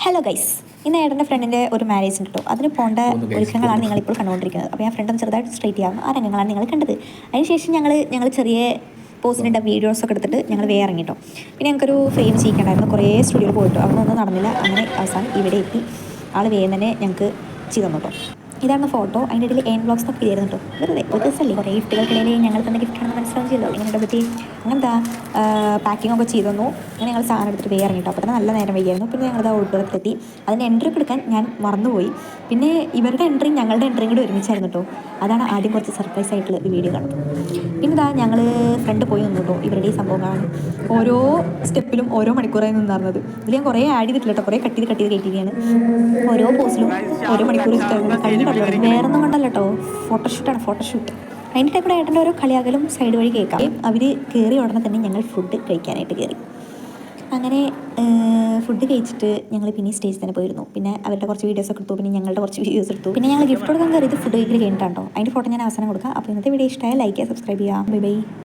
Hello guys, ഇന്ന് ഏട്ടൻ്റെ ഫ്രണ്ടിൻ്റെ ഒരു മാരേജ് ഉണ്ട് കേട്ടോ. അതിന് പോകേണ്ട ഒരുക്കങ്ങളാണ് നിങ്ങളിപ്പോൾ കണ്ടുകൊണ്ടിരിക്കുന്നത്. അപ്പോൾ ഞാൻ ഫ്രണ്ടും ചെറുതായിട്ട് സ്ട്രേറ്റ് ചെയ്യാം. ആ രംഗങ്ങളാണ് നിങ്ങൾ കണ്ടത്. അതിനുശേഷം ഞങ്ങൾ ചെറിയ പോസ്റ്റിൻ്റെ വീഡിയോസൊക്കെ എടുത്തിട്ട് ഞങ്ങൾ വേറെ ഇറങ്ങി കേട്ടോ. പിന്നെ ഞങ്ങൾക്കൊരു ഫ്രെയിം ചെയ്യിക്കണ്ടായിരുന്നു. കുറേ സ്റ്റുഡിയോയിൽ പോയിട്ട് അവിടെ ഒന്നും നടന്നില്ല. അങ്ങനെ അവസാനം ഇവിടെ എത്തി ആൾ വേഗം തന്നെ ഞങ്ങൾക്ക് ചെയ്തു തന്നു കേട്ടോ. ഇതാണ് ഫോട്ടോ. അതിൻ്റെ ഇടയിൽ എൻ ബ്ലോഗ്സ് ഒക്കെ ചെയ്തിരുന്നു കേട്ടോ. വെറുതെ ഒരു ദിവസമല്ലേ, കുറേ ഗിഫ്റ്റുകൾക്കിടയിൽ ഞങ്ങൾ തന്നെ ഗിഫ്റ്റാണെന്ന് മനസ്സിലാവും ചെയ്തോ. ഇങ്ങനെ പറ്റി അങ്ങനെന്താ പാക്കിംഗ് ഒക്കെ ചെയ്തു തന്നു. അങ്ങനെ ഞങ്ങൾ സാധനം എടുത്തിട്ട് വേറെ ഇറങ്ങിട്ടോ. അപ്പോൾ തന്നെ നല്ല നേരം വൈകിയായിരുന്നു. പിന്നെ ഞങ്ങളത് ഔട്ട്ഡോറിലെത്തി. അതിൻ്റെ എൻട്രി ഒക്കെ എടുക്കാൻ ഞാൻ മറന്നുപോയി. പിന്നെ ഇവരുടെ എൻട്രിയും ഞങ്ങളുടെ എൻട്രിയും കൂടി ഒരുമിച്ചായിരുന്നു കേട്ടോ. അതാണ് ആദ്യം കുറച്ച് സർപ്രൈസ് ആയിട്ടുള്ള ഒരു വീഡിയോ കാണുന്നത്. പിന്നെ ഇതാ ഞങ്ങൾ ഫ്രണ്ട് പോയി നിന്നു കേട്ടോ. ഇവരുടെ ഈ സംഭവം കാണാൻ ഓരോ സ്റ്റെപ്പിലും ഓരോ മണിക്കൂറായി നിന്നായിരുന്നത്. ഇതിൽ ഞാൻ കുറേ ആഡ് ചെയ്തിട്ടില്ല കേട്ടോ. കുറേ കട്ട് ചെയ്ത് കയറ്റിയാണ്. ഓരോ പോസ്റ്റിലും ഓരോ മണിക്കൂർ കഴിഞ്ഞു പറഞ്ഞു. വേറൊന്നും കണ്ടല്ലോ കേട്ടോ, ഫോട്ടോഷൂട്ട്. അതിൻ്റെ ടൈപ്പിടെ ഏട്ടൻ്റെ ഓരോ കളിയാകലും സൈഡ് വഴി കേൾക്കാം. അവർ കയറി ഉടനെ തന്നെ ഞങ്ങൾ ഫുഡ് കഴിക്കാനായിട്ട് കയറി. അങ്ങനെ ഫുഡ് കഴിച്ചിട്ട് ഞങ്ങൾ പിന്നെ സ്റ്റേജിൽ തന്നെ പോയിരുന്നു. പിന്നെ അവരുടെ കുറച്ച് വീഡിയോസൊക്കെ എടുത്തു. പിന്നെ ഞങ്ങളുടെ കുറച്ച് വീഡിയോസ് എടുത്തു. പിന്നെ ഞങ്ങൾ ഗിഫ്റ്റ് കൊടുക്കാൻ കയറിയത് ഫുഡ് കഴിക്കൽ കഴിഞ്ഞിട്ടാണ് കേട്ടോ. അതിൻ്റെ ഫോട്ടോ ഞാൻ അവസാനം കൊടുക്കാം. അപ്പോൾ ഇന്നത്തെ വീഡിയോ ഇഷ്ടമായ ലൈക്ക് ചെയ്യുക, സബ്സ്ക്രൈബ് ചെയ്യുക. Bye bye.